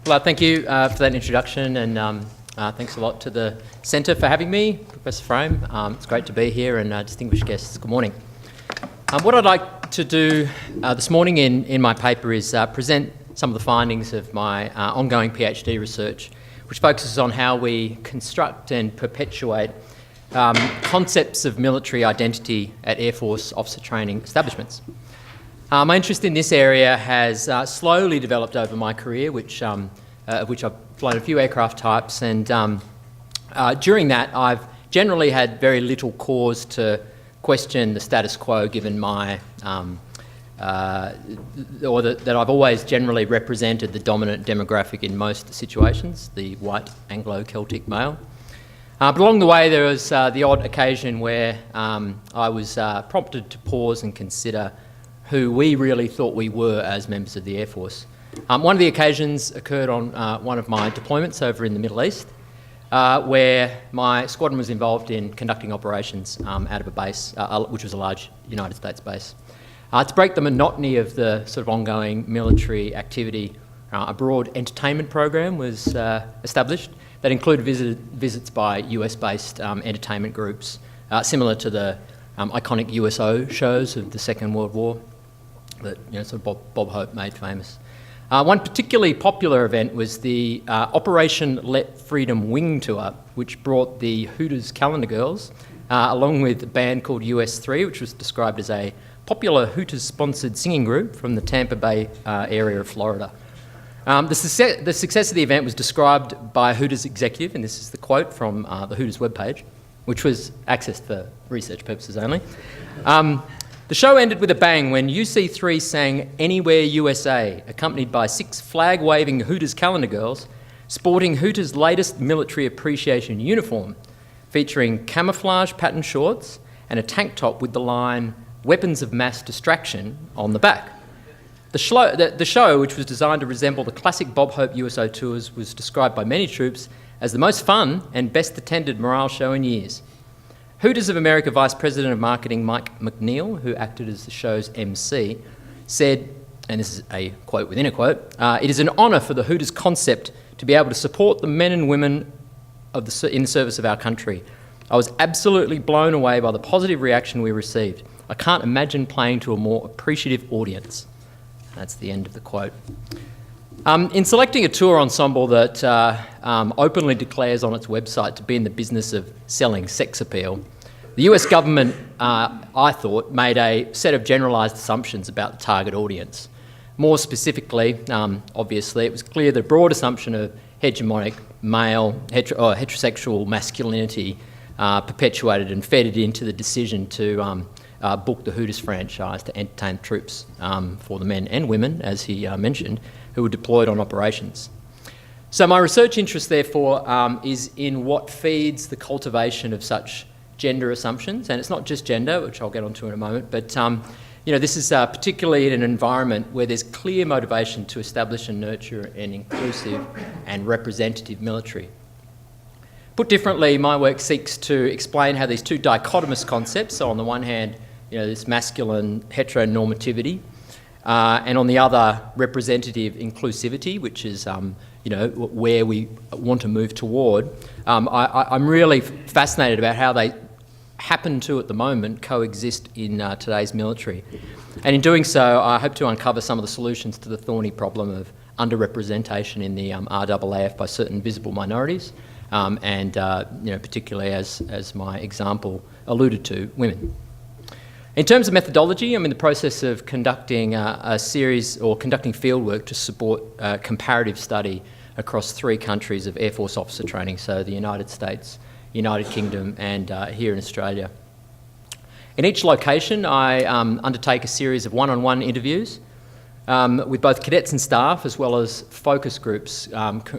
Well, thank you for that introduction, and thanks a lot to the Centre for having me, Professor Frame. It's great to be here, and distinguished guests, good morning. What I'd like to do this morning in my paper is present some of the findings of my ongoing PhD research, which focuses on how we construct and perpetuate concepts of military identity at Air Force officer training establishments. My interest in this area has slowly developed over my career, of which I've flown a few aircraft types, and during that I've generally had very little cause to question the status quo, given my, that I've always generally represented the dominant demographic in most situations, the white Anglo-Celtic male. But along the way there was the odd occasion where I was prompted to pause and consider who we really thought we were as members of the Air Force. One of the occasions occurred on one of my deployments over in the Middle East, where my squadron was involved in conducting operations out of a base, which was a large United States base. To break the monotony of the sort of ongoing military activity, a broad entertainment program was established that included visits by US-based entertainment groups, similar to the iconic USO shows of the Second World War that sort of Bob Hope made famous. One particularly popular event was the Operation Let Freedom Wing Tour, which brought the Hooters Calendar Girls, along with a band called US3, which was described as a popular Hooters-sponsored singing group from the Tampa Bay area of Florida. The success of the event was described by a Hooters executive, and this is the quote from the Hooters webpage, which was accessed for research purposes only. The show ended with a bang when UC3 sang Anywhere USA, accompanied by 6 flag-waving Hooters Calendar Girls sporting Hooters' latest military appreciation uniform, featuring camouflage pattern shorts and a tank top with the line "Weapons of Mass Distraction" on the back. The show, which was designed to resemble the classic Bob Hope USO tours, was described by many troops as the most fun and best attended morale show in years. Hooters of America Vice President of Marketing Mike McNeil, who acted as the show's MC, said, and this is a quote within a quote, "It is an honour for the Hooters concept to be able to support the men and women in the service of our country. I was absolutely blown away by the positive reaction we received. I can't imagine playing to a more appreciative audience." That's the end of the quote. In selecting a tour ensemble that openly declares on its website to be in the business of selling sex appeal, the US government, I thought, made a set of generalised assumptions about the target audience. More specifically, obviously, it was clear the broad assumption of hegemonic male, heterosexual masculinity perpetuated and fed it into the decision to book the Hooters franchise to entertain troops for the men and women, as he mentioned, who were deployed on operations. So my research interest, therefore, is in what feeds the cultivation of such gender assumptions, and it's not just gender, which I'll get onto in a moment, but this is particularly in an environment where there's clear motivation to establish and nurture an inclusive and representative military. Put differently, my work seeks to explain how these two dichotomous concepts, so on the one hand, this masculine heteronormativity, and on the other, representative inclusivity, which is where we want to move toward. I'm really fascinated about how they happen to, at the moment, coexist in today's military. And in doing so, I hope to uncover some of the solutions to the thorny problem of underrepresentation in the RAAF by certain visible minorities, and particularly, as my example alluded to, women. In terms of methodology, I'm in the process of conducting a series or conducting fieldwork to support comparative study across 3 countries of Air Force officer training, so the United States, United Kingdom and here in Australia. In each location, I undertake a series of one-on-one interviews with both cadets and staff, as well as focus groups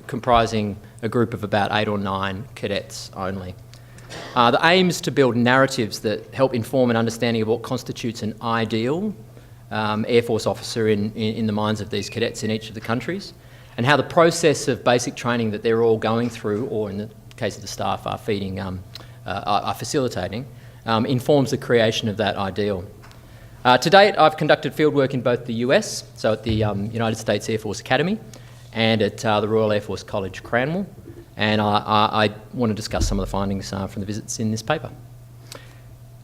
comprising a group of about 8 or 9 cadets only. The aim is to build narratives that help inform an understanding of what constitutes an ideal Air Force officer in the minds of these cadets in each of the countries, and how the process of basic training that they're all going through, or in the case of the staff are facilitating, informs the creation of that ideal. To date, I've conducted fieldwork in both the US, so at the United States Air Force Academy, and at the Royal Air Force College, Cranwell. And I want to discuss some of the findings from the visits in this paper.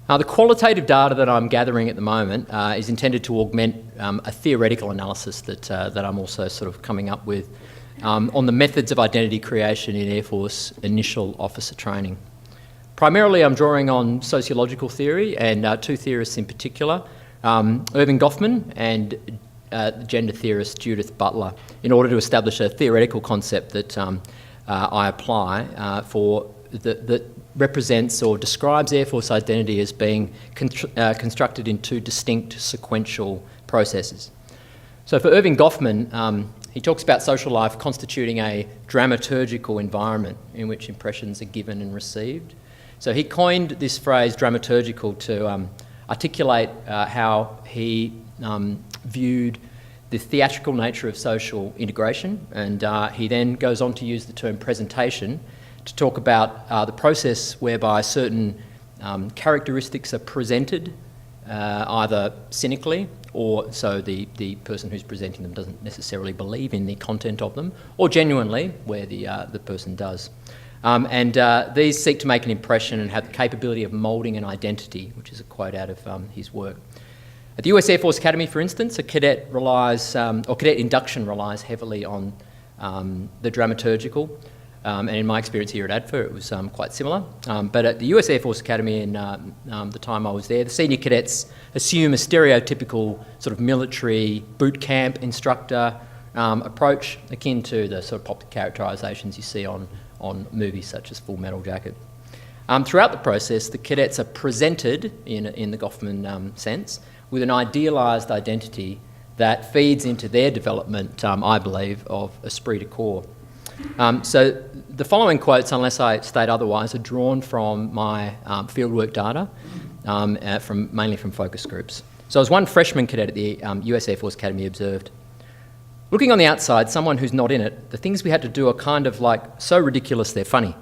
The qualitative data that I'm gathering at the moment is intended to augment a theoretical analysis that I'm also sort of coming up with on the methods of identity creation in Air Force initial officer training. Primarily, I'm drawing on sociological theory and two theorists in particular, Irving Goffman and gender theorist Judith Butler, in order to establish a theoretical concept that I apply that represents or describes Air Force identity as being constructed in two distinct sequential processes. So for Irving Goffman, he talks about social life constituting a dramaturgical environment in which impressions are given and received. So he coined this phrase dramaturgical to articulate how he viewed the theatrical nature of social integration, and he then goes on to use the term presentation to talk about the process whereby certain characteristics are presented either cynically, or so the person who's presenting them doesn't necessarily believe in the content of them, or genuinely, where the person does. These seek to make an impression and have the capability of moulding an identity, which is a quote out of his work. At the US Air Force Academy, for instance, a cadet cadet induction relies heavily on the dramaturgical. And in my experience here at ADFA, it was quite similar. But at the US Air Force Academy in the time I was there, the senior cadets assume a stereotypical sort of military boot camp instructor approach, akin to the sort of popular characterisations you see on movies such as Full Metal Jacket. Throughout the process, the cadets are presented, in the Goffman sense, with an idealised identity that feeds into their development, I believe, of esprit de corps. So the following quotes, unless I state otherwise, are drawn from my fieldwork data, mainly from focus groups. So as one freshman cadet at the US Air Force Academy observed, looking on the outside, someone who's not in it, the things we had to do are kind of like so ridiculous they're funny.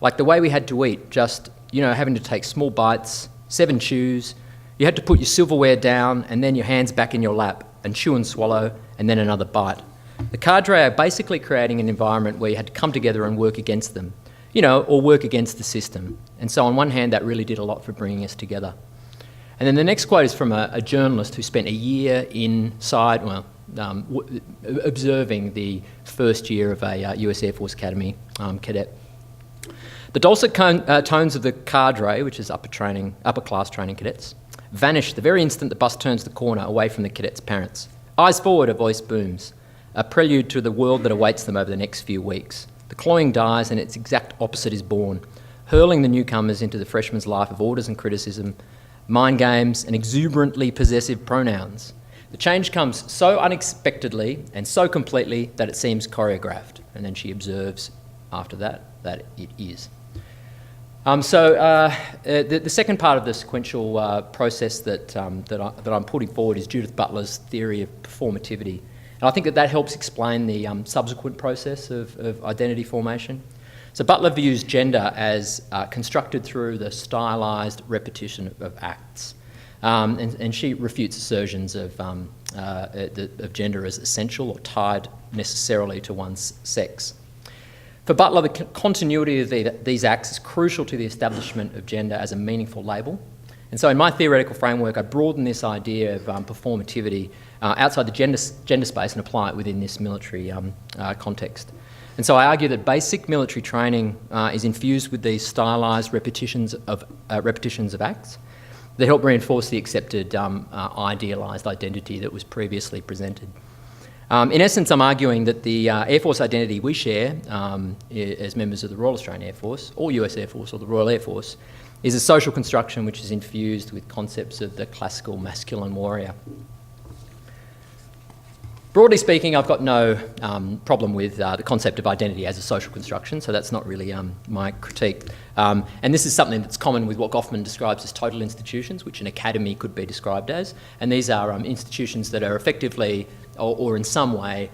Like the way we had to eat, just, having to take small bites, 7 chews, you had to put your silverware down and then your hands back in your lap and chew and swallow and then another bite. The cadre are basically creating an environment where you had to come together and work against them, or work against the system. And so on one hand, that really did a lot for bringing us together. And then the next quote is from a journalist who spent a year inside, observing the first year of a US Air Force Academy cadet. The dulcet tones of the cadre, which is upper class training cadets, vanish the very instant the bus turns the corner away from the cadets' parents. Eyes forward, a voice booms, a prelude to the world that awaits them over the next few weeks. The cloying dies and its exact opposite is born, hurling the newcomers into the freshman's life of orders and criticism, mind games and exuberantly possessive pronouns. The change comes so unexpectedly and so completely that it seems choreographed. And then she observes after that it is. The second part of the sequential process that I'm putting forward is Judith Butler's theory of performativity. And I think that helps explain the subsequent process of identity formation. So Butler views gender as constructed through the stylised repetition of acts. And she refutes assertions of gender as essential or tied necessarily to one's sex. For Butler, the continuity of these acts is crucial to the establishment of gender as a meaningful label. And so in my theoretical framework, I broaden this idea of performativity outside the gender space and apply it within this military context. And so I argue that basic military training is infused with these stylised repetitions of acts that help reinforce the accepted idealised identity that was previously presented. In essence, I'm arguing that the Air Force identity we share as members of the Royal Australian Air Force, or US Air Force, or the Royal Air Force, is a social construction which is infused with concepts of the classical masculine warrior. Broadly speaking, I've got no problem with the concept of identity as a social construction, so that's not really my critique. And this is something that's common with what Goffman describes as total institutions, which an academy could be described as. And these are institutions that are effectively or in some way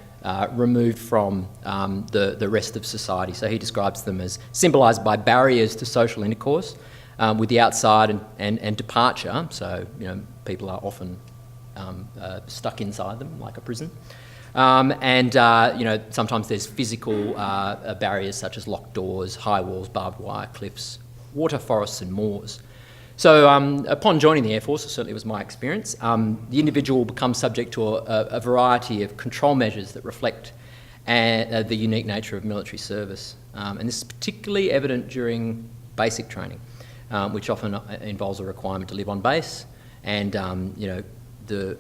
removed from the rest of society. So he describes them as symbolised by barriers to social intercourse with the outside and departure. So, people are often stuck inside them like a prison. Sometimes there's physical barriers such as locked doors, high walls, barbed wire, cliffs, water, forests and moors. So upon joining the Air Force, it certainly was my experience, the individual becomes subject to a variety of control measures that reflect the unique nature of military service. And this is particularly evident during basic training, which often involves a requirement to live on base, and the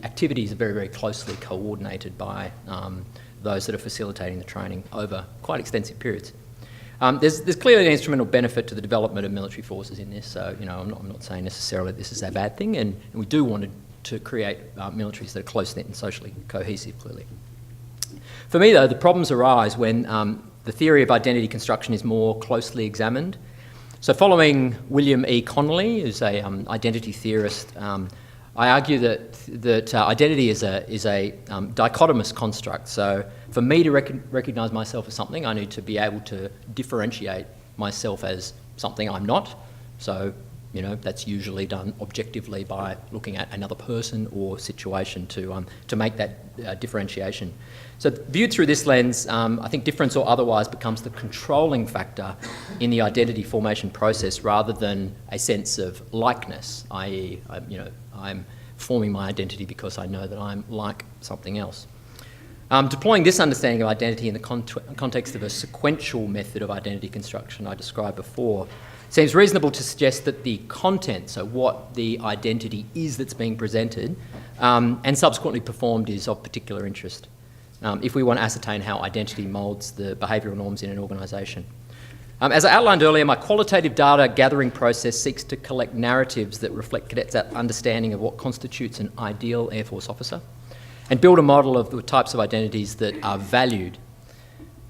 activities are very, very closely coordinated by those that are facilitating the training over quite extensive periods. There's clearly an instrumental benefit to the development of military forces in this, so I'm not saying necessarily this is a bad thing, and we do want to create militaries that are close-knit and socially cohesive, clearly. For me, though, the problems arise when the theory of identity construction is more closely examined. So following William E. Connolly, who's an identity theorist, I argue that identity is a dichotomous construct. So for me to recognise myself as something, I need to be able to differentiate myself as something I'm not. So, that's usually done objectively by looking at another person or situation to make that differentiation. So viewed through this lens, I think difference or otherwise becomes the controlling factor in the identity formation process rather than a sense of likeness, i.e., I'm forming my identity because I know that I'm like something else. Deploying this understanding of identity in the context of a sequential method of identity construction I described before seems reasonable to suggest that the content, so what the identity is that's being presented and subsequently performed, is of particular interest if we want to ascertain how identity moulds the behavioural norms in an organisation. As I outlined earlier, my qualitative data gathering process seeks to collect narratives that reflect cadets' understanding of what constitutes an ideal Air Force officer and build a model of the types of identities that are valued.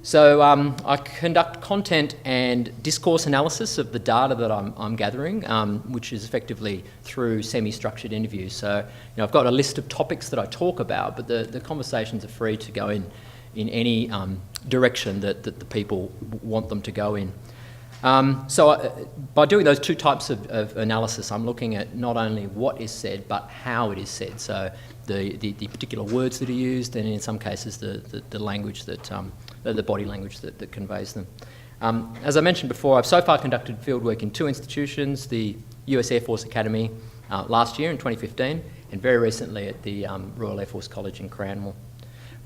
So I conduct content and discourse analysis of the data that I'm gathering, which is effectively through semi-structured interviews. So I've got a list of topics that I talk about, but the conversations are free to go in any direction that the people want them to go in. By doing those two types of analysis, I'm looking at not only what is said, but how it is said. So the particular words that are used, and in some cases the language that, the body language that conveys them. As I mentioned before, I've so far conducted fieldwork in two institutions, the US Air Force Academy last year in 2015, and very recently at the Royal Air Force College in Cranwell.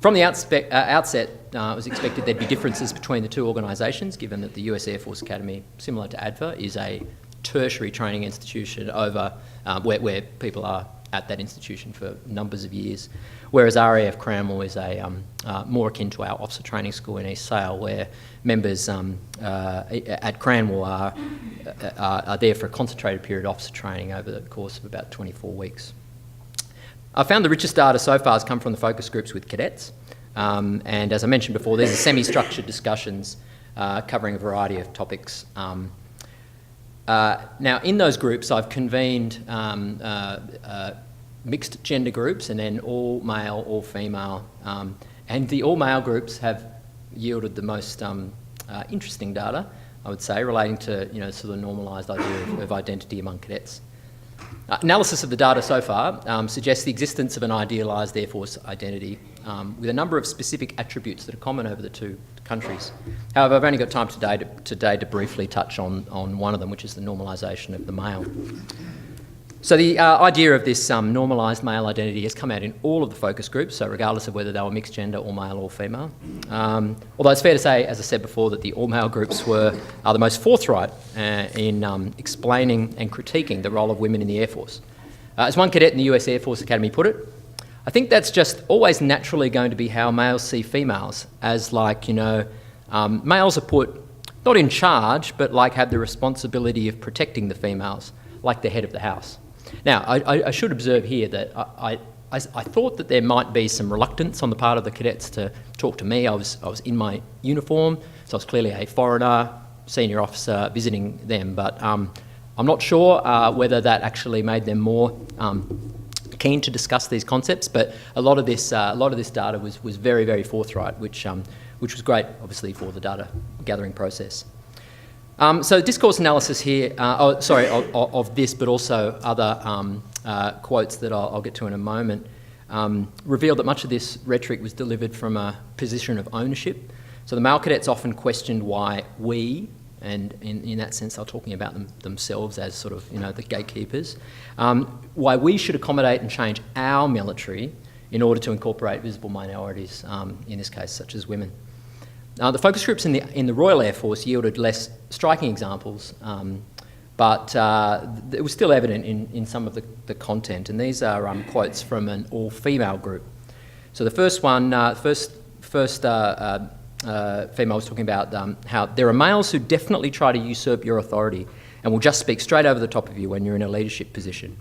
From the outset, it was expected there'd be differences between the two organisations, given that the US Air Force Academy, similar to ADVA, is a tertiary training institution over where people are at that institution for numbers of years, whereas RAF Cranwell is more akin to our officer training school in East Sale, where members at Cranwell are there for a concentrated period of officer training over the course of about 24 weeks. I found the richest data so far has come from the focus groups with cadets, and as I mentioned before, these are semi-structured discussions covering a variety of topics. Now, in those groups, I've convened mixed gender groups and then all male, all female, and the all male groups have yielded the most interesting data, I would say, relating to sort of normalised idea of identity among cadets. Analysis of the data so far suggests the existence of an idealised Air Force identity with a number of specific attributes that are common over the two countries. However, I've only got time today to briefly touch on one of them, which is the normalisation of the male. So the idea of this normalised male identity has come out in all of the focus groups, so regardless of whether they were mixed gender or male or female. Although it's fair to say, as I said before, that the all-male groups are the most forthright in explaining and critiquing the role of women in the Air Force. As one cadet in the US Air Force Academy put it, I think that's just always naturally going to be how males see females, as males are put not in charge, but have the responsibility of protecting the females, like the head of the house. Now, I should observe here that I thought that there might be some reluctance on the part of the cadets to talk to me. I was in my uniform, so I was clearly a foreigner, senior officer visiting them, but I'm not sure whether that actually made them more keen to discuss these concepts. But a lot of this data was very, very forthright, which was great, obviously, for the data gathering process. So discourse analysis here, of this, but also other quotes that I'll get to in a moment, revealed that much of this rhetoric was delivered from a position of ownership. So the male cadets often questioned why we, and in that sense they're talking about themselves as sort of, the gatekeepers, why we should accommodate and change our military in order to incorporate visible minorities, in this case such as women. The focus groups in the Royal Air Force yielded less striking examples, but it was still evident in some of the content, and these are quotes from an all-female group. So the first one, female was talking about how there are males who definitely try to usurp your authority and will just speak straight over the top of you when you're in a leadership position.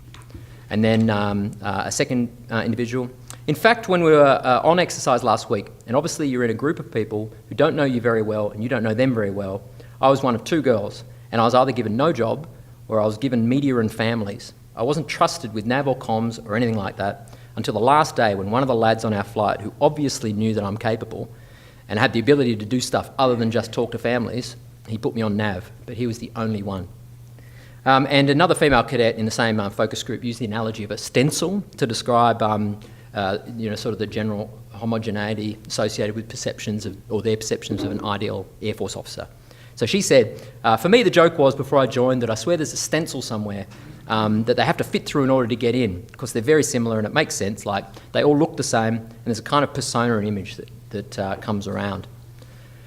And then a second individual, in fact, when we were on exercise last week, and obviously you're in a group of people who don't know you very well and you don't know them very well, I was one of two girls, and I was either given no job or I was given media and families. I wasn't trusted with nav or comms or anything like that until the last day when one of the lads on our flight, who obviously knew that I'm capable and had the ability to do stuff other than just talk to families, he put me on nav, but he was the only one. And another female cadet in the same focus group used the analogy of a stencil to describe sort of the general homogeneity associated with perceptions of, or their perceptions of an ideal Air Force officer. So she said, for me the joke was before I joined that I swear there's a stencil somewhere that they have to fit through in order to get in, because they're very similar and it makes sense, like they all look the same and there's a kind of persona and image that comes around.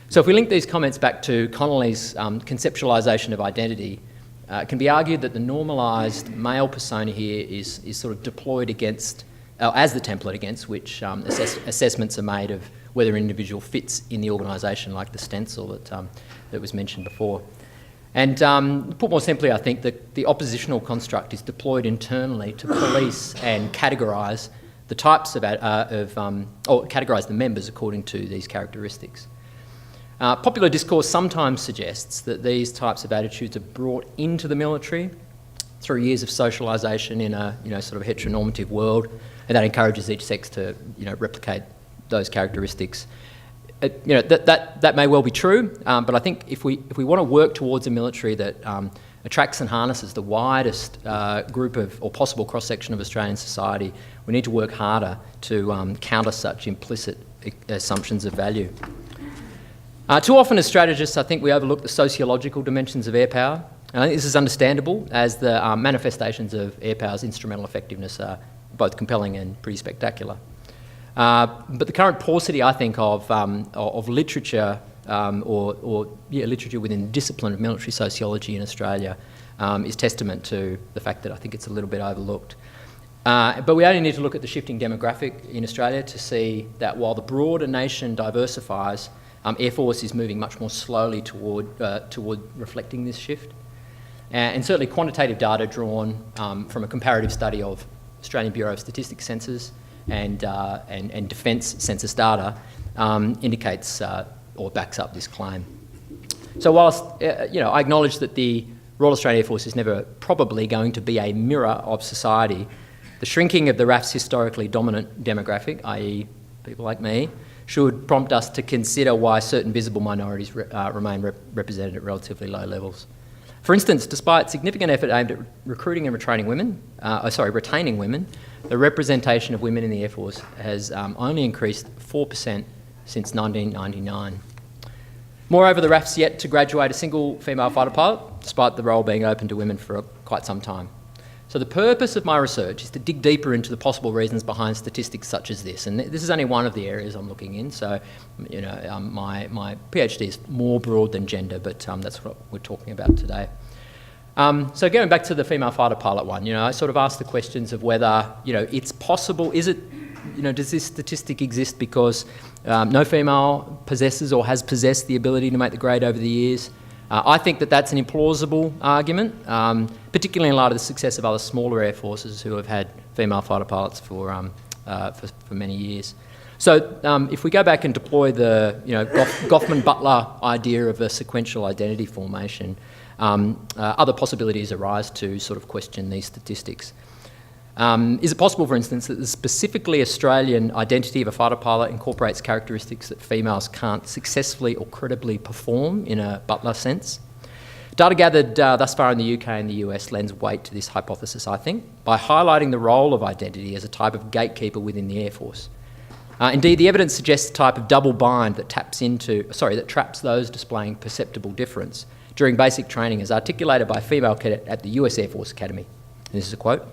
So if we link these comments back to Connolly's conceptualisation of identity, it can be argued that the normalised male persona here is sort of deployed against, as the template against which assessments are made of whether an individual fits in the organisation, like the stencil that was mentioned before. And put more simply, I think that the oppositional construct is deployed internally to police and categorise the types or categorise the members according to these characteristics. Popular discourse sometimes suggests that these types of attitudes are brought into the military through years of socialisation in a sort of heteronormative world, and that encourages each sex to replicate those characteristics. That may well be true, but I think if we want to work towards a military that attracts and harnesses the widest group of or possible cross-section of Australian society, we need to work harder to counter such implicit assumptions of value. Too often as strategists, I think we overlook the sociological dimensions of air power. And I think this is understandable, as the manifestations of air power's instrumental effectiveness are both compelling and pretty spectacular. But the current paucity, I think, of literature literature within the discipline of military sociology in Australia is testament to the fact that I think it's a little bit overlooked. But we only need to look at the shifting demographic in Australia to see that while the broader nation diversifies, Air Force is moving much more slowly toward reflecting this shift. And certainly quantitative data drawn from a comparative study of Australian Bureau of Statistics census and Defence census data indicates or backs up this claim. So whilst I acknowledge that the Royal Australian Air Force is never probably going to be a mirror of society, the shrinking of the RAF's historically dominant demographic, i.e. people like me, should prompt us to consider why certain visible minorities remain represented at relatively low levels. For instance, despite significant effort aimed at recruiting and retaining women, the representation of women in the Air Force has only increased 4% since 1999. Moreover, the RAF's yet to graduate a single female fighter pilot, despite the role being open to women for quite some time. So the purpose of my research is to dig deeper into the possible reasons behind statistics such as this, and this is only one of the areas I'm looking in. So, my PhD is more broad than gender, but that's what we're talking about today. So going back to the female fighter pilot one, I sort of asked the questions of whether it's possible. Is it, does this statistic exist because no female possesses or has possessed the ability to make the grade over the years? I think that that's an implausible argument, particularly in light of the success of other smaller air forces who have had female fighter pilots for many years. So if we go back and deploy the Goffman-Butler idea of a sequential identity formation, other possibilities arise to sort of question these statistics. Is it possible, for instance, that the specifically Australian identity of a fighter pilot incorporates characteristics that females can't successfully or credibly perform in a Butler sense? Data gathered thus far in the UK and the US lends weight to this hypothesis, I think, by highlighting the role of identity as a type of gatekeeper within the Air Force. Indeed, the evidence suggests a type of double bind that traps those displaying perceptible difference during basic training, as articulated by a female cadet at the US Air Force Academy. And this is a quote.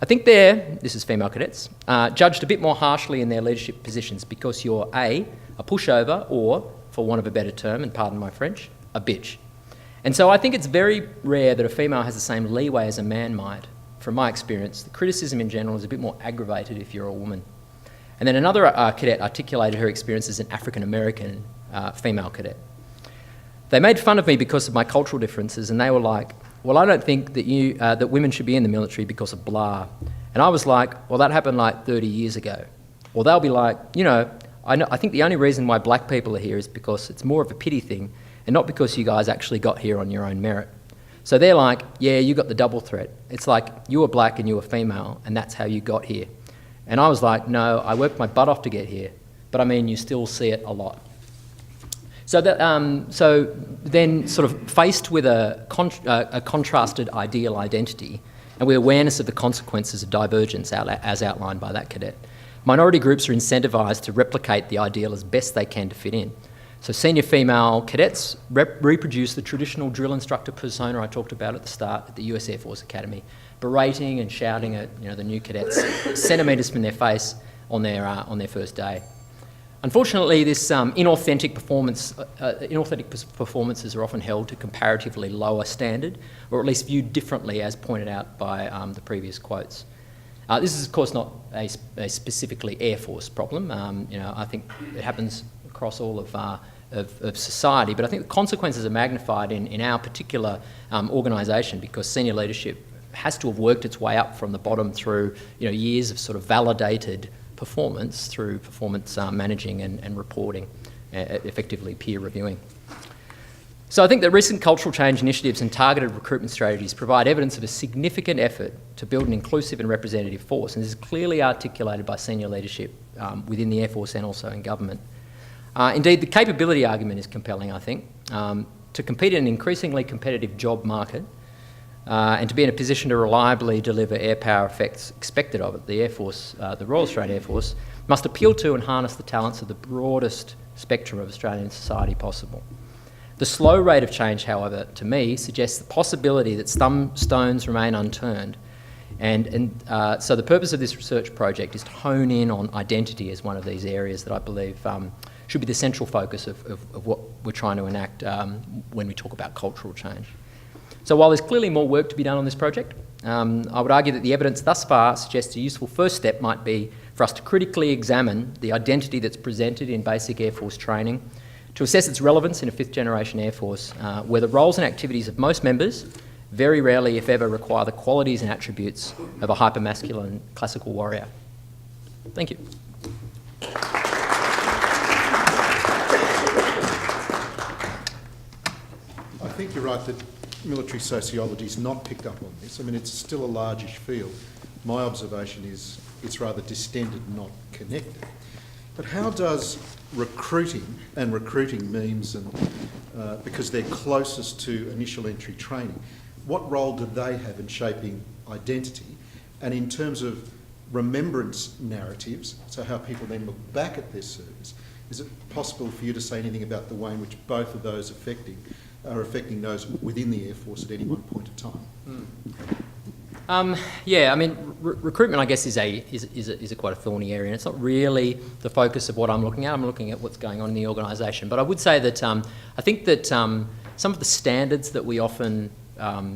I think this is female cadets, judged a bit more harshly in their leadership positions because you're a pushover or, for want of a better term, and pardon my French, a bitch. And so I think it's very rare that a female has the same leeway as a man might. From my experience, the criticism in general is a bit more aggravated if you're a woman. And then another cadet articulated her experience as an African-American female cadet. They made fun of me because of my cultural differences, and they were like, well, I don't think that that women should be in the military because of blah. And I was like, well, that happened like 30 years ago. Or they'll be like, I think the only reason why black people are here is because it's more of a pity thing, and not because you guys actually got here on your own merit. So they're like, yeah, you got the double threat. It's like you were black and you were female, and that's how you got here. And I was like, no, I worked my butt off to get here. But I mean, you still see it a lot. So then sort of faced with a contrasted ideal identity and with awareness of the consequences of divergence as outlined by that cadet, minority groups are incentivised to replicate the ideal as best they can to fit in. So senior female cadets reproduce the traditional drill instructor persona I talked about at the start at the US Air Force Academy, berating and shouting at the new cadets centimetres from their face on their first day. Unfortunately, this inauthentic performances are often held to comparatively lower standard, or at least viewed differently, as pointed out by the previous quotes. This is, of course, not a specifically Air Force problem. I think it happens across all of society, but I think the consequences are magnified in our particular organisation because senior leadership has to have worked its way up from the bottom through years of sort of validated performance through performance managing and reporting, effectively peer reviewing. So I think that recent cultural change initiatives and targeted recruitment strategies provide evidence of a significant effort to build an inclusive and representative force, and this is clearly articulated by senior leadership within the Air Force and also in government. Indeed, the capability argument is compelling, I think. To compete in an increasingly competitive job market and to be in a position to reliably deliver air power effects expected of it, the Air Force, the Royal Australian Air Force, must appeal to and harness the talents of the broadest spectrum of Australian society possible. The slow rate of change, however, to me, suggests the possibility that some stones remain unturned. So the purpose of this research project is to hone in on identity as one of these areas that I believe should be the central focus of what we're trying to enact when we talk about cultural change. So while there's clearly more work to be done on this project, I would argue that the evidence thus far suggests a useful first step might be for us to critically examine the identity that's presented in basic Air Force training, to assess its relevance in a fifth-generation Air Force, where the roles and activities of most members very rarely, if ever, require the qualities and attributes of a hyper-masculine classical warrior. Thank you. I think you're right that military sociology is not picked up on this. I mean, it's still a largish field. My observation is it's rather distended, not connected. But how does recruiting means, and because they're closest to initial entry training, what role do they have in shaping identity? And in terms of remembrance narratives, so how people then look back at their service, is it possible for you to say anything about the way in which both of those are affecting those within the Air Force at any one point in time? Yeah, I mean, recruitment, I guess, is a quite a thorny area, and it's not really the focus of what I'm looking at. I'm looking at what's going on in the organisation. But I would say that I think that some of the standards that we often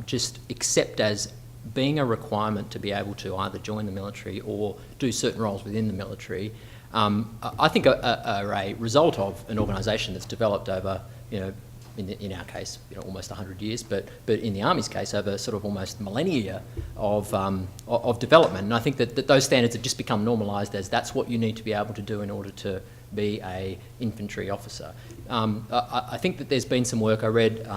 just accept as being a requirement to be able to either join the military or do certain roles within the military, I think are a result of an organisation that's developed over, in our case, almost 100 years, but in the Army's case, over sort of almost millennia of development. And I think that those standards have just become normalised as that's what you need to be able to do in order to be an infantry officer. I think that there's been some work I read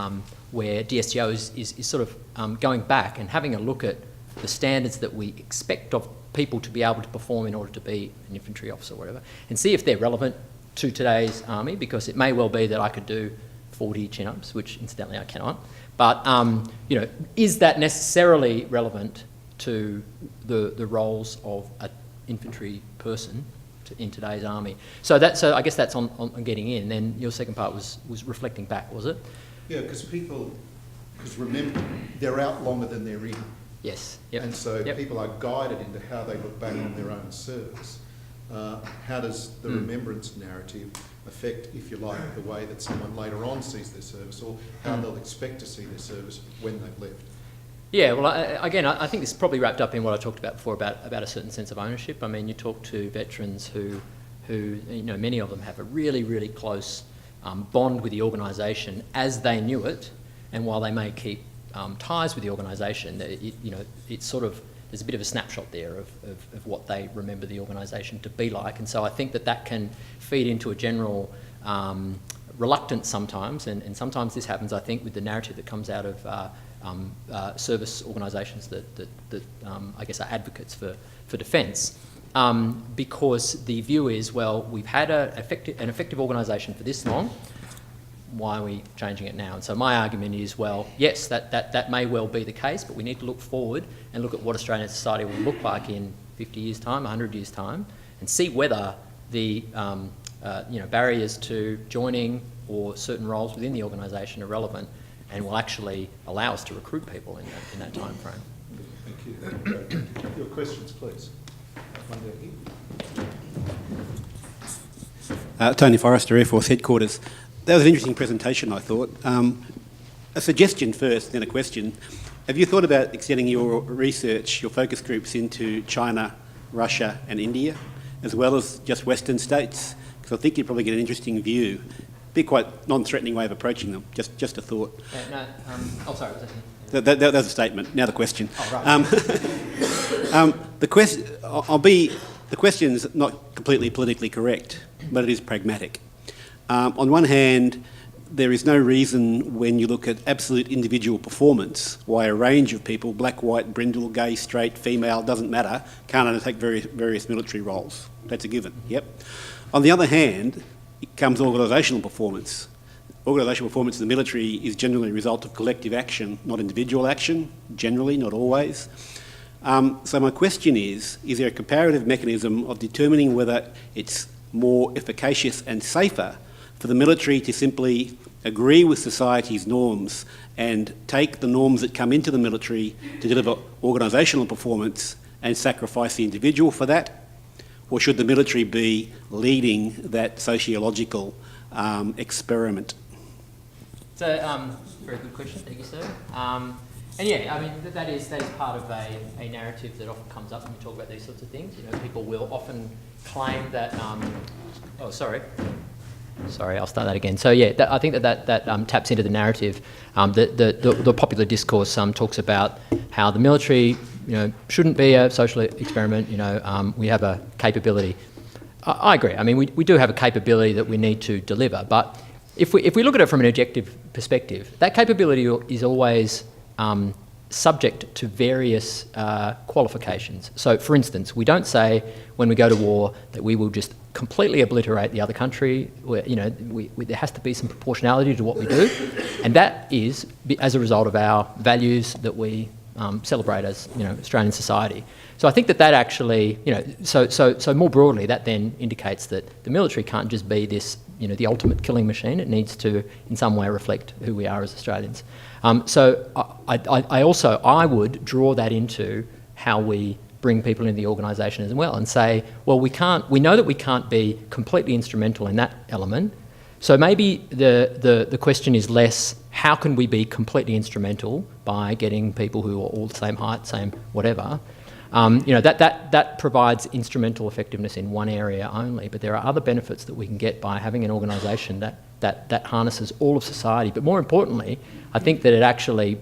where DSTO is sort of going back and having a look at the standards that we expect of people to be able to perform in order to be an infantry officer or whatever, and see if they're relevant to today's Army, because it may well be that I could do 40 chin-ups, which incidentally I cannot. But, is that necessarily relevant to the roles of an infantry person in today's army? So I guess that's on getting in. Then your second part was reflecting back, was it? Yeah, because remember, they're out longer than they're in. Yes. Yep. And so people are guided into how they look back on their own service. How does the remembrance narrative affect, if you like, the way that someone later on sees their service, or how they'll expect to see their service when they've left? Yeah, well, I think this is probably wrapped up in what I talked about before about a certain sense of ownership. I mean, you talk to veterans who many of them have a really, really close bond with the organisation as they knew it, and while they may keep ties with the organisation, it's sort of, there's a bit of a snapshot there of what they remember the organisation to be like. And so I think that can feed into a general reluctance sometimes, and sometimes this happens, I think, with the narrative that comes out of service organisations that I guess are advocates for defence, because the view is, well, we've had an effective organisation for this long, why are we changing it now? And so my argument is, well, yes, that may well be the case, but we need to look forward and look at what Australian society will look like in 50 years' time, 100 years' time, and see whether the barriers to joining or certain roles within the organisation are relevant and will actually allow us to recruit people in that time frame. Thank you. Your questions, please. One down here. Tony Forrester, Air Force Headquarters. That was an interesting presentation, I thought. A suggestion first, then a question. Have you thought about extending your research, your focus groups, into China, Russia and India, as well as just Western states? Because I think you'd probably get an interesting view. Be quite non-threatening way of approaching them. Just a thought. Sorry. That was a statement. Now the question. Oh, right. The question's not completely politically correct, but it is pragmatic. On one hand, there is no reason when you look at absolute individual performance why a range of people, black, white, brindle, gay, straight, female, doesn't matter, can't undertake various military roles. That's a given, yep. On the other hand, it comes organisational performance. Organisational performance in the military is generally a result of collective action, not individual action, generally, not always. So my question is there a comparative mechanism of determining whether it's more efficacious and safer for the military to simply agree with society's norms and take the norms that come into the military to deliver organisational performance and sacrifice the individual for that? Or should the military be leading that sociological experiment? It's a very good question, thank you, sir. And yeah, I mean, that is part of a narrative that often comes up when we talk about these sorts of things. People will often claim that... Sorry, I'll start that again. So yeah, I think that taps into the narrative. The popular discourse talks about how the military, shouldn't be a social experiment. We have a capability. I agree. I mean, we do have a capability that we need to deliver. But if we look at it from an objective perspective, that capability is always subject to various qualifications. So, for instance, we don't say when we go to war that we will just completely obliterate the other country. There has to be some proportionality to what we do, and that is as a result of our values that we celebrate as Australian society. So I think that actually, so more broadly, that then indicates that the military can't just be this, the ultimate killing machine. It needs to, in some way, reflect who we are as Australians. So I would draw that into how we bring people into the organisation as well, and say, well, we know that we can't be completely instrumental in that element. So maybe the question is less, how can we be completely instrumental by getting people who are all the same height, same whatever. That provides instrumental effectiveness in one area only, but there are other benefits that we can get by having an organisation that harnesses all of society. But more importantly, I think that it actually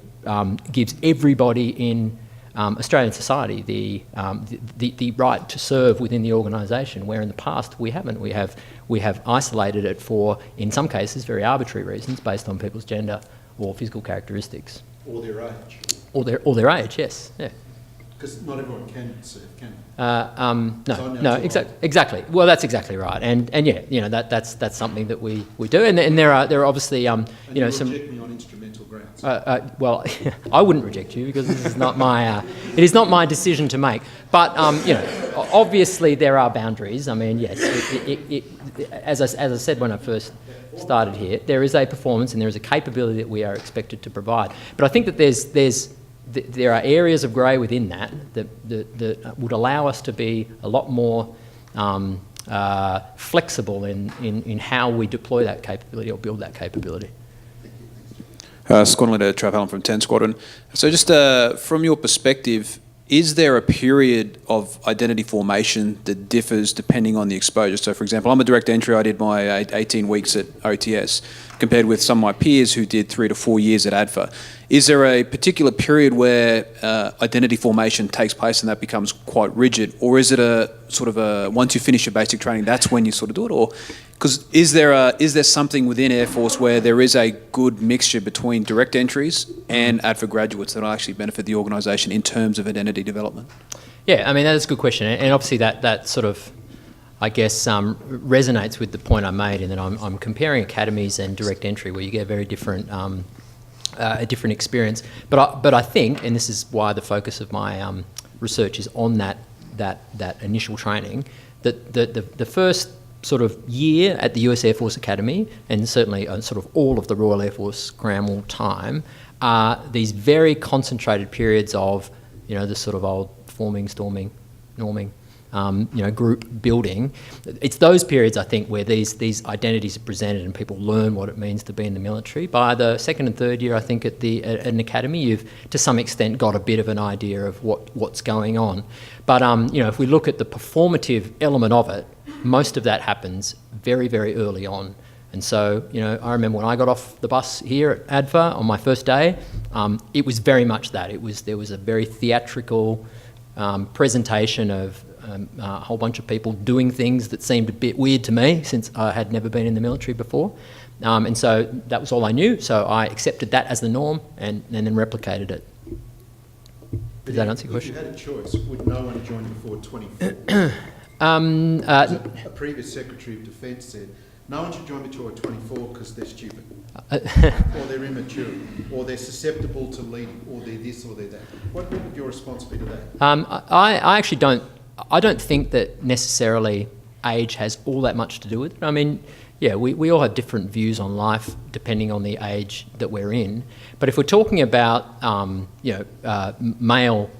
gives everybody in Australian society the right to serve within the organisation, where in the past we haven't. We have isolated it for, in some cases, very arbitrary reasons based on people's gender or physical characteristics. Or their age. Or their age, yes. Yeah. Because not everyone can serve, can they? No, exactly. Well, that's exactly right, and yeah, that's something that we do, and there are obviously And you some. some. Reject me on instrumental grounds. Well, I wouldn't reject you because this is not my. It is not my decision to make. But obviously there are boundaries. I mean, yes, as I said when I first started here, there is a performance and there is a capability that we are expected to provide. But I think that there are areas of grey within that would allow us to be a lot more flexible in how we deploy that capability or build that capability. Squadron Leader Trav Allen from 10 Squadron. So just from your perspective, is there a period of identity formation that differs depending on the exposure? So for example, I'm a direct entry, I did my 18 weeks at OTS, compared with some of my peers who did 3 to 4 years at ADFA. Is there a particular period where identity formation takes place and that becomes quite rigid? Or is it a sort of a, once you finish your basic training, that's when you sort of do it? Or, because is there something within Air Force where there is a good mixture between direct entries and ADFA graduates that will actually benefit the organisation in terms of identity development? Yeah, I mean, that is a good question. And obviously that sort of, I guess, resonates with the point I made in that I'm comparing academies and direct entry where you get a very different a different experience. But I think, and this is why the focus of my research is on that initial training, that the first sort of year at the US Air Force Academy, and certainly sort of all of the Royal Air Force Cranwell time, are these very concentrated periods of, the sort of old forming, storming, norming, group building. It's those periods, I think, where these identities are presented and people learn what it means to be in the military. By the second and third year, I think, at an academy, you've to some extent got a bit of an idea of what's going on. But if we look at the performative element of it, most of that happens very, very early on. And so, I remember when I got off the bus here at ADFA on my first day, it was very much that. There was a very theatrical presentation of a whole bunch of people doing things that seemed a bit weird to me since I had never been in the military before. And so that was all I knew, so I accepted that as the norm and then replicated it. Does that answer your question? If you had a choice, would no one join before 24? A previous Secretary of Defence said, no one should join before 24 because they're stupid, or they're immature, or they're susceptible to leading, or they're this or they're that. What would your response be to that? I actually don't. I don't think that necessarily age has all that much to do with it. I mean, yeah, we all have different views on life depending on the age that we're in. But if we're talking about, male,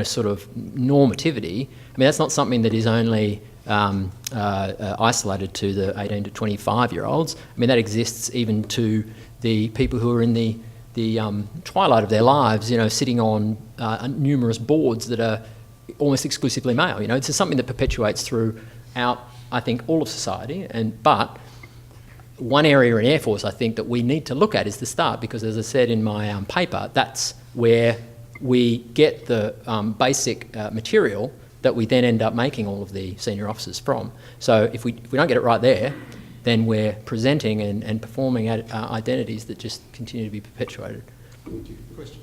sort of normativity, I mean, that's not something that is only isolated to the 18 to 25-year-olds. I mean, that exists even to the people who are in the twilight of their lives, sitting on numerous boards that are almost exclusively male. It's just something that perpetuates throughout, I think, all of society. But one area in Air Force I think that we need to look at is the start, because as I said in my paper, that's where we get the basic material that we then end up making all of the senior officers from. So if we don't get it right there, then we're presenting and performing identities that just continue to be perpetuated. Thank you. Question?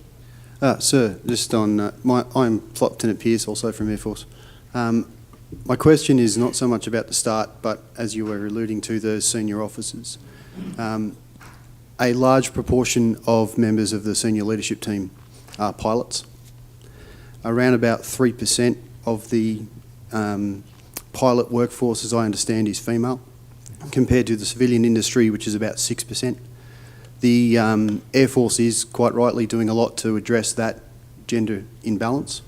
Sir, just on I'm Flight Lieutenant Pearce, also from Air Force. My question is not so much about the start, but as you were alluding to, the senior officers. A large proportion of members of the senior leadership team are pilots. Around about 3% of the pilot workforce, as I understand, is female, compared to the civilian industry, which is about 6%. The Air Force is quite rightly doing a lot to address that gender imbalance.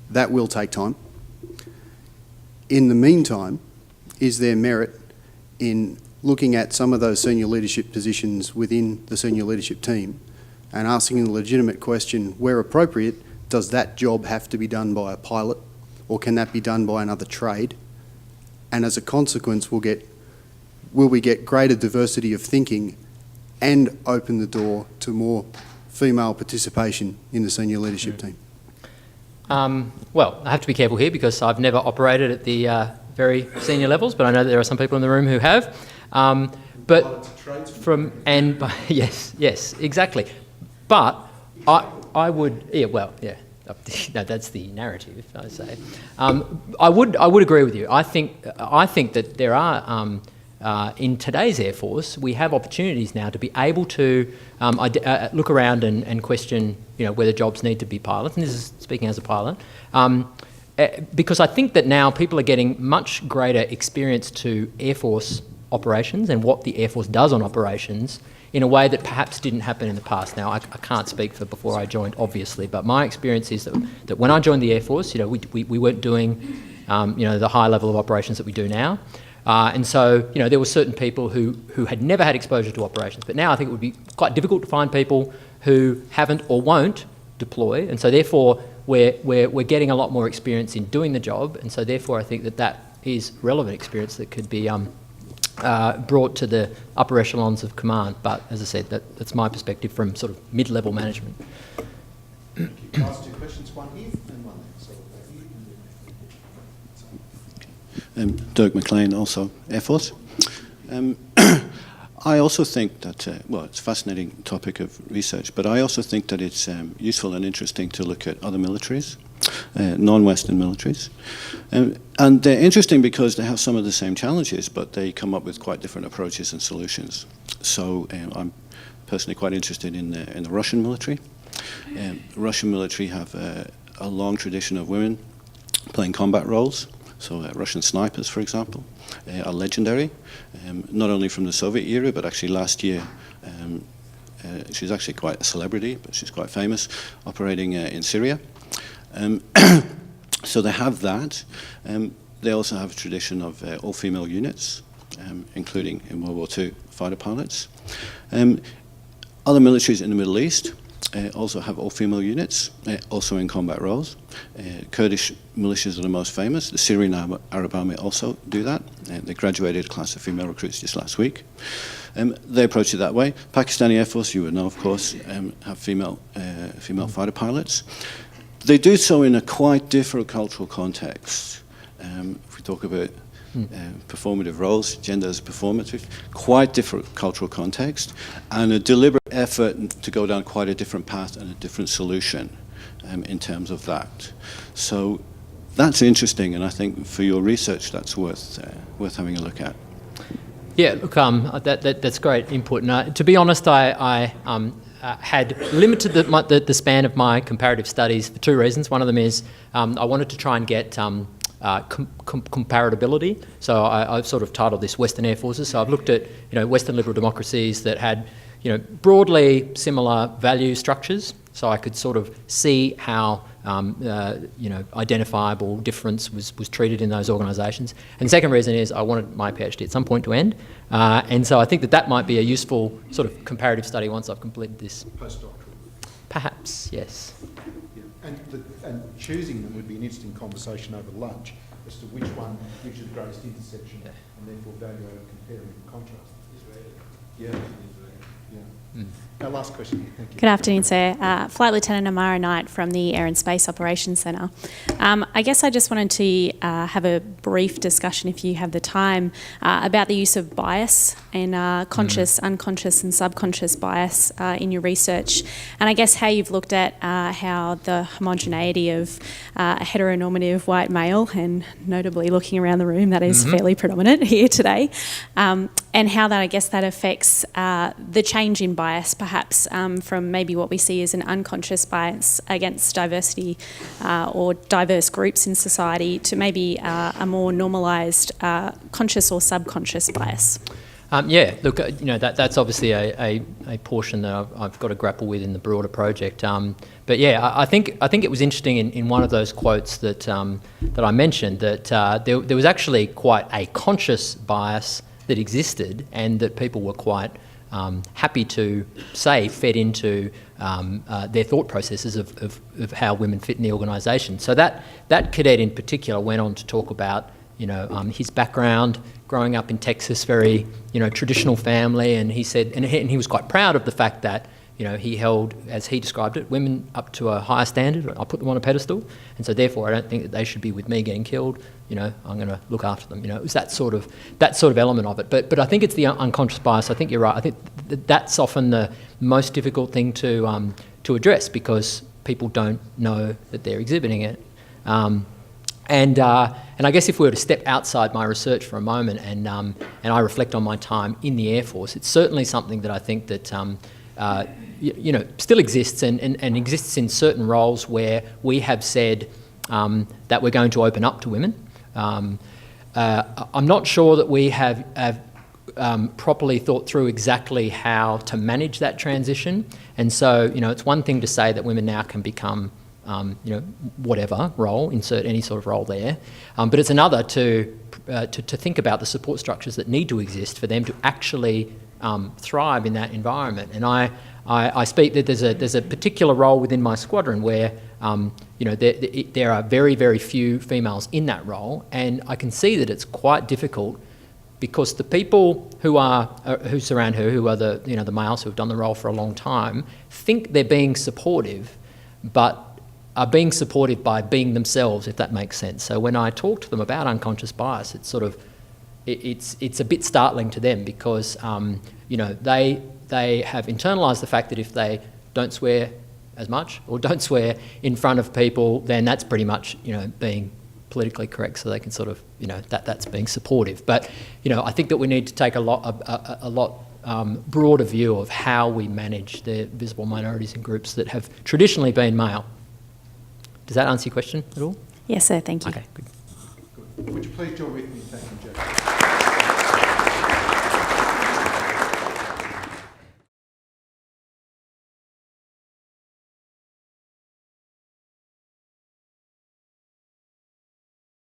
That will take time. In the meantime, is there merit in looking at some of those senior leadership positions within the senior leadership team and asking the legitimate question, where appropriate, does that job have to be done by a pilot, or can that be done by another trade? And as a consequence, will we get greater diversity of thinking and open the door to more female participation in the senior leadership team? Well, I have to be careful here because I've never operated at the very senior levels, but I know that there are some people in the room who have. Yes, exactly. But I would, that's the narrative, I say. I would agree with you. I think that there are, in today's Air Force, we have opportunities now to be able to look around and question, whether jobs need to be pilots, and this is speaking as a pilot, because I think that now people are getting much greater experience to Air Force operations and what the Air Force does on operations in a way that perhaps didn't happen in the past. Now, I can't speak for before I joined, obviously, but my experience is that when I joined the Air Force, we weren't doing, the high level of operations that we do now. And so, there were certain people who had never had exposure to operations, but now I think it would be quite difficult to find people who haven't or won't deploy, and so therefore we're getting a lot more experience in doing the job, and so therefore I think that is relevant experience that could be brought to the upper echelons of command. But as I said, that's my perspective from sort of mid-level management. Last two questions, one here and one there. Doug McLean, also Air Force. I also think that, it's a fascinating topic of research, but I also think that it's useful and interesting to look at other militaries, non-Western militaries. And they're interesting because they have some of the same challenges, but they come up with quite different approaches and solutions. So I'm personally quite interested in the Russian military. The Russian military have a long tradition of women playing combat roles. So Russian snipers, for example, are legendary, not only from the Soviet era, but actually last year she's actually quite a celebrity, but she's quite famous, operating in Syria. So they have that. They also have a tradition of all-female units, including in World War II fighter pilots. Other militaries in the Middle East also have all-female units, also in combat roles. Kurdish militias are the most famous. The Syrian Arab Army also do that. They graduated a class of female recruits just last week. They approach it that way. Pakistani Air Force, you would know, of course, have female fighter pilots. They do so in a quite different cultural context. If we talk about performative roles, gender as performative, quite different cultural context, and a deliberate effort to go down quite a different path and a different solution in terms of that. So that's interesting, and I think for your research that's worth having a look at. Yeah, look, that's great input. And to be honest, I had limited the span of my comparative studies for two reasons. One of them is I wanted to try and get comparability. So I've sort of titled this Western Air Forces. So I've looked at Western liberal democracies that had broadly similar value structures. So I could sort of see how identifiable difference was treated in those organisations. And the second reason is I wanted my PhD at some point to end, and so I think that might be a useful sort of comparative study once I've completed this. Postdoctoral. Perhaps, yes. And choosing them would be an interesting conversation over lunch as to which one gives you the greatest intersection and therefore value over comparing and contrast. Yeah. Our last question here, thank you. Good afternoon, sir. Flight Lieutenant Amara Knight from the Air and Space Operations Centre. I guess I just wanted to have a brief discussion, if you have the time, about the use of bias and conscious, unconscious and subconscious bias in your research. And I guess how you've looked at how the homogeneity of a heteronormative white male, and notably looking around the room, that is fairly predominant here today, and how that, I guess, that affects the change in bias, perhaps from maybe what we see as an unconscious bias against diversity or diverse groups in society to maybe a more normalised conscious or subconscious bias. Look, that's obviously a portion that I've got to grapple with in the broader project. But yeah, I think it was interesting in one of those quotes that I mentioned that there was actually quite a conscious bias that existed, and that people were quite happy to say fed into their thought processes of how women fit in the organisation. So that cadet in particular went on to talk about his background, growing up in Texas, very traditional family, and he said, and he was quite proud of the fact that he held, as he described it, women up to a higher standard. I put them on a pedestal, and so therefore I don't think that they should be with me getting killed. I'm going to look after them. It was that sort of element of it. But I think it's the unconscious bias. I think you're right. I think that's often the most difficult thing to address, because people don't know that they're exhibiting it. And I guess if we were to step outside my research for a moment and I reflect on my time in the Air Force, it's certainly something that I think that still exists and exists in certain roles where we have said that we're going to open up to women. I'm not sure that we have properly thought through exactly how to manage that transition, and so it's one thing to say that women now can become whatever role, insert any sort of role there. But it's another to think about the support structures that need to exist for them to actually thrive in that environment. And I speak that there's a particular role within my squadron where there are very, very few females in that role, and I can see that it's quite difficult because the people who surround her, who are the males who have done the role for a long time, think they're being supportive, but are being supportive by being themselves, if that makes sense. So when I talk to them about unconscious bias, it's it's a bit startling to them because they have internalised the fact that if they don't swear as much or don't swear in front of people, then that's pretty much being politically correct. So they can sort of that's being supportive. But I think that we need to take a lot broader view of how we manage the visible minorities and groups that have traditionally been male. Does that answer your question at all? Yes, sir. Thank you. Okay, good. Would you please join with me in thanking Judith?